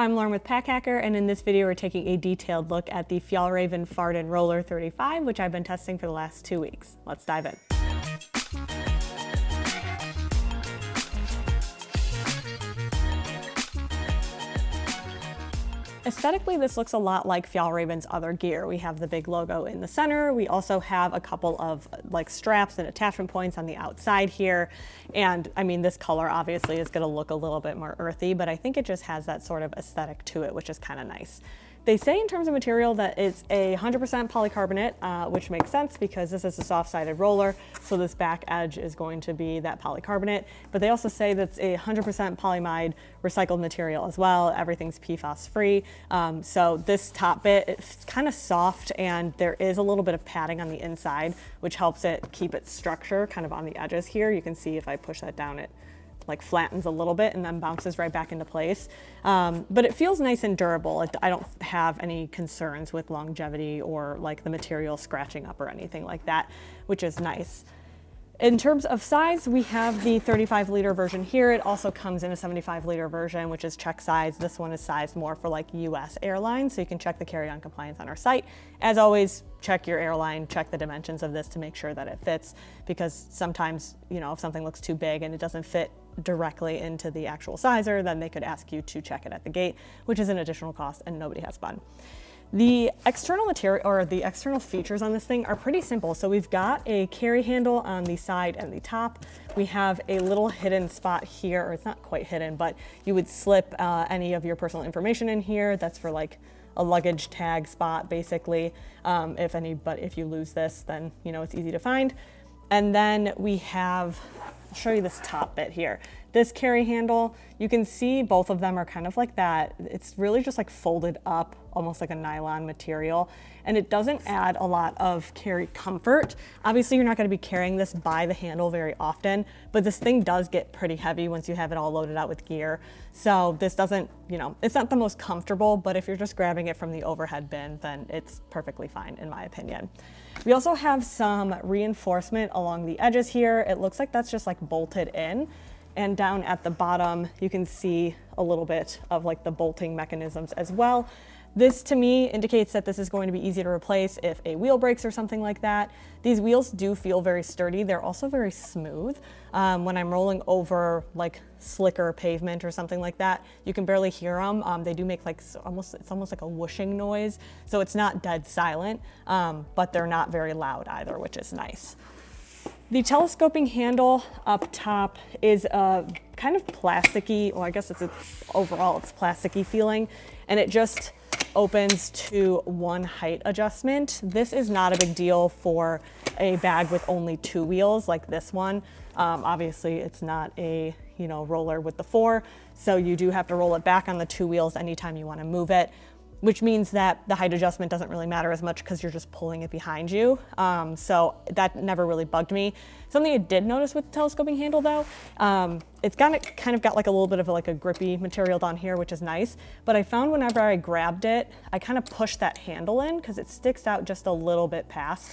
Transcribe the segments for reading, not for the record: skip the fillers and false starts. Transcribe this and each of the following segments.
I'm Lauren with Pack Hacker, and in this video we're taking a detailed look at the Fjallraven Farden Roller 35, which I've been testing for the last 2 weeks. Let's dive in. Aesthetically, this looks a lot like Fjallraven's other gear. We have the big logo in the center. We also have a couple of straps and attachment points on the outside here. And I mean, this color obviously is going to look a little bit more earthy, but I think it just has that sort of aesthetic to it, which is kind of nice. They say in terms of material that it's a 100% polycarbonate, which makes sense because this is a soft-sided roller, so this back edge is going to be that polycarbonate. But they also say that's a 100% polyamide recycled material as well. Everything's PFAS-free. So this top bit, it's kind of soft, and there is a little bit of padding on the inside, which helps it keep its structure kind of on the edges here. You can see if I push that down, it like flattens a little bit and then bounces right back into place. But it feels nice and durable. I don't have any concerns with longevity or like the material scratching up or anything like that, which is nice. In terms of size, we have the 35-liter version here. It also comes in a 75-liter version, which is check size. This one is sized more for like US airlines, so you can check the carry-on compliance on our site. As always, check your airline, check the dimensions of this to make sure that it fits, because sometimes, you know, if something looks too big and it doesn't fit directly into the actual sizer, then they could ask you to check it at the gate, which is an additional cost and nobody has fun. The external material or the external features on this thing are pretty simple. So we've got a carry handle on the side and the top. We have a little hidden spot here, or it's not quite hidden, but you would slip any of your personal information in here. That's for like a luggage tag spot, basically. If you lose this, then you know it's easy to find. And then we have, I'll show you this top bit here. This carry handle, you can see both of them are kind of like that. It's really just like folded up, almost like a nylon material, and it doesn't add a lot of carry comfort. Obviously, you're not going to be carrying this by the handle very often, but this thing does get pretty heavy once you have it all loaded out with gear. So this doesn't, you know, it's not the most comfortable, but if you're just grabbing it from the overhead bin, then it's perfectly fine, in my opinion. We also have some reinforcement along the edges here. It looks like that's just like bolted in. And down at the bottom, you can see a little bit of like the bolting mechanisms as well. This to me indicates that this is going to be easy to replace if a wheel breaks or something like that. These wheels do feel very sturdy. They're also very smooth. When I'm rolling over like slicker pavement or something like that, you can barely hear them. They do make like it's almost like a whooshing noise. So it's not dead silent, but they're not very loud either, which is nice. The telescoping handle up top is kind of plasticky, well, I guess overall it's plasticky feeling, and it just opens to one height adjustment. This is not a big deal for a bag with only 2 wheels like this one. Obviously it's not a roller with the 4, so you do have to roll it back on the 2 wheels anytime you want to move it, which means that the height adjustment doesn't really matter as much because you're just pulling it behind you. So that never really bugged me. Something I did notice with the telescoping handle though, it's kind of got like a little bit of a grippy material down here, which is nice. But I found whenever I grabbed it, I kind of pushed that handle in because it sticks out just a little bit past.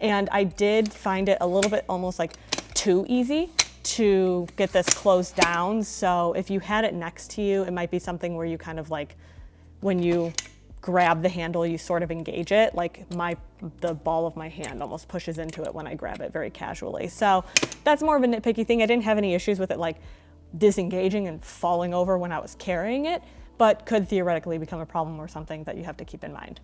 And I did find it a little bit almost like too easy to get this closed down. So if you had it next to you, it might be something where you kind of like, when you grab the handle, you sort of engage it. Like the ball of my hand almost pushes into it when I grab it very casually. So that's more of a nitpicky thing. I didn't have any issues with it like disengaging and falling over when I was carrying it, but could theoretically become a problem or something that you have to keep in mind.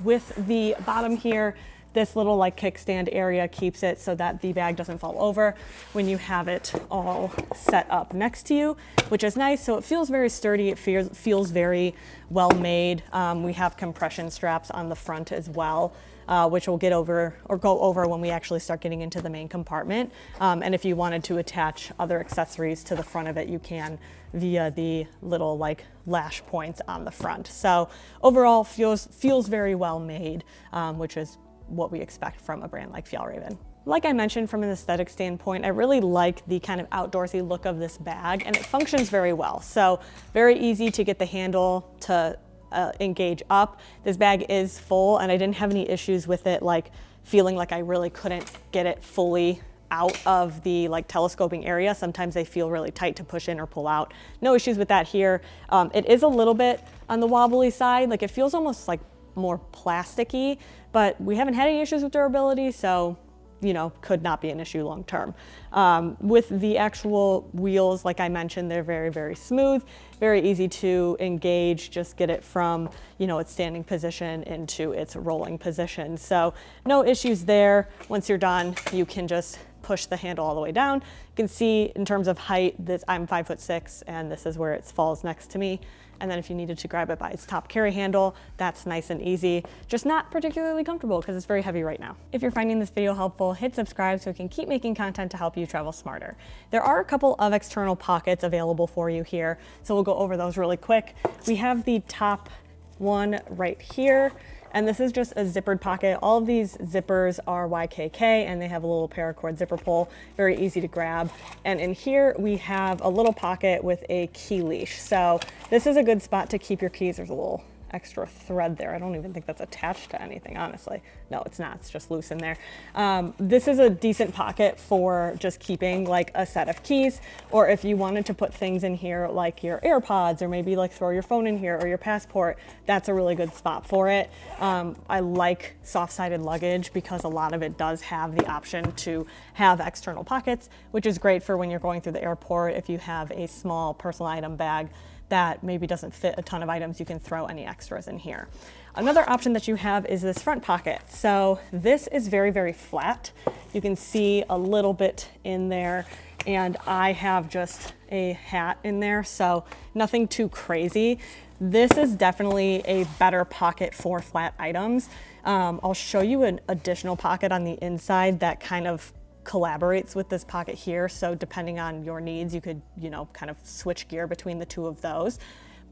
With the bottom here, this little like kickstand area keeps it so that the bag doesn't fall over when you have it all set up next to you, which is nice. So it feels very sturdy. It feels very well made. We have compression straps on the front as well, which we'll go over when we actually start getting into the main compartment. And if you wanted to attach other accessories to the front of it, you can via the little like lash points on the front. So overall feels very well made, which is what we expect from a brand like Fjallraven. Like I mentioned, from an aesthetic standpoint, I really like the kind of outdoorsy look of this bag, and it functions very well. So very easy to get the handle to engage up. This bag is full, and I didn't have any issues with it like feeling like I really couldn't get it fully out of the like telescoping area. Sometimes they feel really tight to push in or pull out. No issues with that here. It is a little bit on the wobbly side. Like it feels almost like more plasticky, but we haven't had any issues with durability, so you know, could not be an issue long term. With the actual wheels, like I mentioned, they're very, very smooth, very easy to engage, just get it from, you know, its standing position into its rolling position. So no issues there. Once you're done, you can just push the handle all the way down. You can see in terms of height, I'm 5'6", and this is where it falls next to me. And then if you needed to grab it by its top carry handle, that's nice and easy, just not particularly comfortable because it's very heavy right now. If you're finding this video helpful, hit subscribe so we can keep making content to help you travel smarter. There are a couple of external pockets available for you here, so we'll go over those really quick. We have the top one right here, and this is just a zippered pocket. All of these zippers are YKK and they have a little paracord zipper pull, very easy to grab. And in here we have a little pocket with a key leash. So this is a good spot to keep your keys. There's a little extra thread there. I don't even think that's attached to anything, honestly. No, it's not, it's just loose in there. This is a decent pocket for just keeping like a set of keys, or if you wanted to put things in here like your AirPods, or maybe like throw your phone in here or your passport, that's a really good spot for it. I like soft-sided luggage because a lot of it does have the option to have external pockets, which is great for when you're going through the airport. If you have a small personal item bag that maybe doesn't fit a ton of items, you can throw any extras in here. Another option that you have is this front pocket. So this is very, very flat. You can see a little bit in there, and I have just a hat in there, so nothing too crazy. This is definitely a better pocket for flat items. I'll show you an additional pocket on the inside that kind of collaborates with this pocket here. So depending on your needs, you could, you know, kind of switch gear between the two of those.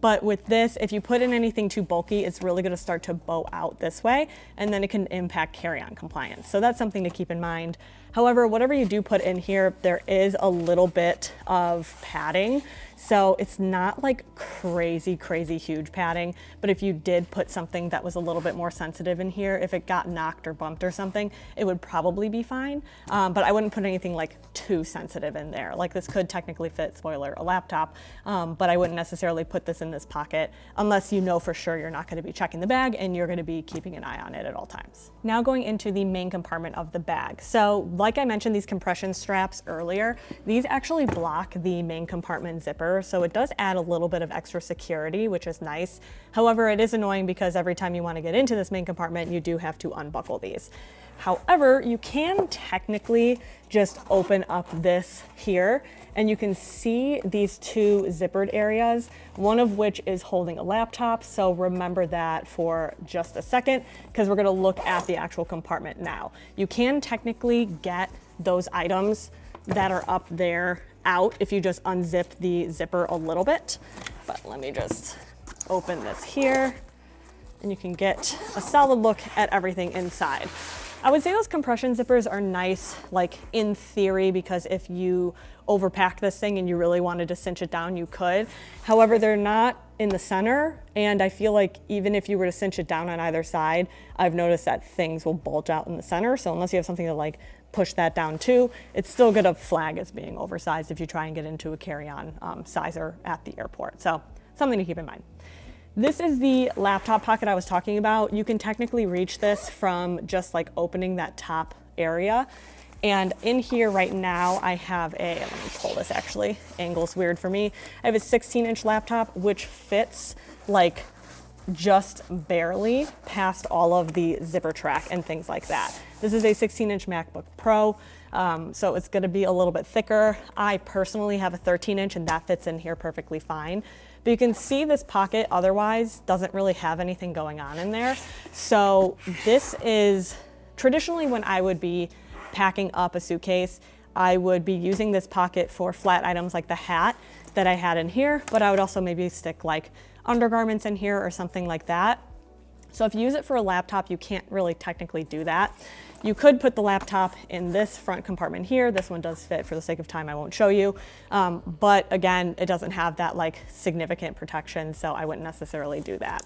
But with this, if you put in anything too bulky, it's really going to start to bow out this way, and then it can impact carry-on compliance. So that's something to keep in mind. However, whatever you do put in here, there is a little bit of padding. So it's not like crazy, crazy huge padding, but if you did put something that was a little bit more sensitive in here, if it got knocked or bumped or something, it would probably be fine. But I wouldn't put anything like too sensitive in there. Like this could technically fit, spoiler, a laptop, but I wouldn't necessarily put this in this pocket unless you know for sure you're not going to be checking the bag and you're going to be keeping an eye on it at all times. Now going into the main compartment of the bag. So like I mentioned, these compression straps earlier, these actually block the main compartment zipper. So it does add a little bit of extra security, which is nice. However, it is annoying because every time you want to get into this main compartment, you do have to unbuckle these. However, you can technically just open up this here and you can see these two zippered areas, one of which is holding a laptop. So remember that for just a second, because we're going to look at the actual compartment now. You can technically get those items that are up there out if you just unzip the zipper a little bit. But let me just open this here and you can get a solid look at everything inside. I would say those compression zippers are nice, like in theory, because if you overpack this thing and you really wanted to cinch it down, you could. However, they're not in the center, and I feel like even if you were to cinch it down on either side, I've noticed that things will bulge out in the center. So unless you have something to like push that down too, it's still gonna flag as being oversized if you try and get into a carry-on sizer at the airport. So something to keep in mind. This is the laptop pocket I was talking about. You can technically reach this from just like opening that top area. And in here right now, I have let me pull this actually, angle's weird for me. I have a 16-inch laptop, which fits like just barely past all of the zipper track and things like that. This is a 16-inch MacBook Pro, so it's gonna be a little bit thicker. I personally have a 13-inch and that fits in here perfectly fine. But you can see this pocket otherwise doesn't really have anything going on in there. So this is traditionally when I would be packing up a suitcase, I would be using this pocket for flat items like the hat that I had in here, but I would also maybe stick like undergarments in here or something like that. So if you use it for a laptop, you can't really technically do that. You could put the laptop in this front compartment here. This one does fit. For the sake of time, I won't show you. But again, it doesn't have that like significant protection, so I wouldn't necessarily do that.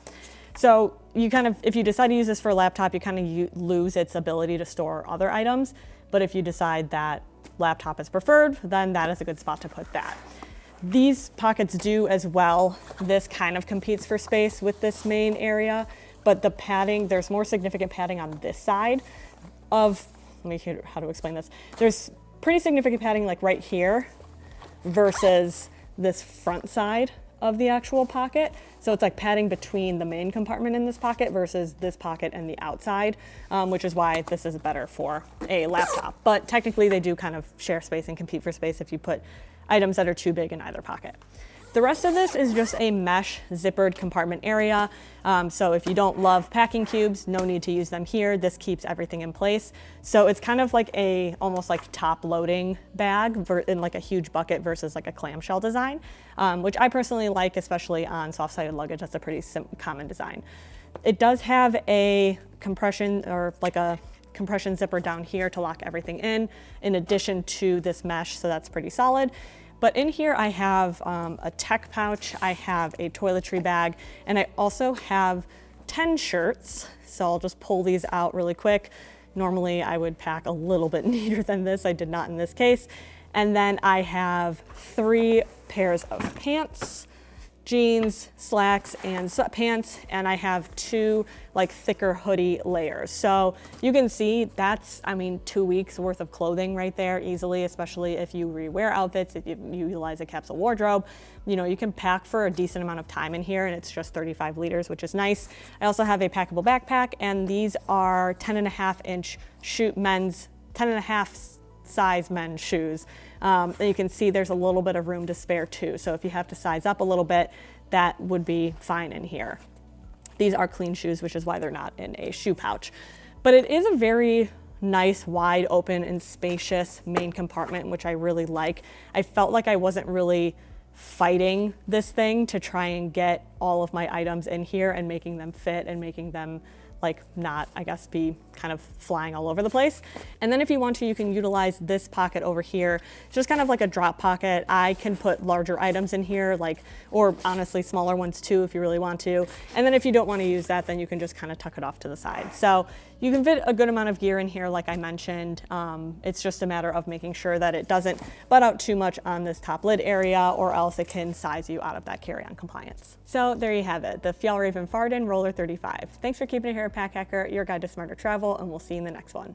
So you kind of, if you decide to use this for a laptop, you kind of lose its ability to store other items. But if you decide that laptop is preferred, then that is a good spot to put that. These pockets do as well. This kind of competes for space with this main area, but the padding, there's more significant padding on this side of, let me hear how to explain this. There's pretty significant padding like right here versus this front side of the actual pocket. So it's like padding between the main compartment in this pocket versus this pocket and the outside, which is why this is better for a laptop. But technically they do kind of share space and compete for space if you put items that are too big in either pocket. The rest of this is just a mesh zippered compartment area. So if you don't love packing cubes, no need to use them here. This keeps everything in place. So it's kind of like almost like top loading bag in like a huge bucket versus like a clamshell design, which I personally like, especially on soft-sided luggage. That's a pretty common design. It does have a compression or like a compression zipper down here to lock everything in addition to this mesh. So that's pretty solid. But in here I have a tech pouch, I have a toiletry bag, and I also have 10 shirts. So I'll just pull these out really quick. Normally I would pack a little bit neater than this. I did not in this case. And then I have 3 pairs of pants, jeans, slacks, and sweatpants, and I have 2 like thicker hoodie layers. So you can see that's, I mean, 2 weeks worth of clothing right there easily, especially if you rewear outfits, if you utilize a capsule wardrobe. You know, you can pack for a decent amount of time in here, and it's just 35 liters, which is nice. I also have a packable backpack, and these are 10.5-inch men's, 10.5 size men's shoes. And you can see there's a little bit of room to spare too. So if you have to size up a little bit, that would be fine in here. These are clean shoes, which is why they're not in a shoe pouch. But it is a very nice, wide open and spacious main compartment, which I really like. I felt like I wasn't really fighting this thing to try and get all of my items in here and making them fit and making them like not, I guess, be kind of flying all over the place. And then if you want to, you can utilize this pocket over here. It's just kind of like a drop pocket. I can put larger items in here, like, or honestly smaller ones too, if you really want to. And then if you don't want to use that, then you can just kind of tuck it off to the side. So you can fit a good amount of gear in here, like I mentioned. It's just a matter of making sure that it doesn't butt out too much on this top lid area, or else it can size you out of that carry-on compliance. So there you have it, the Fjallraven Farden Roller 35. Thanks for keeping it here at Pack Hacker, your guide to smarter travel, and we'll see you in the next one.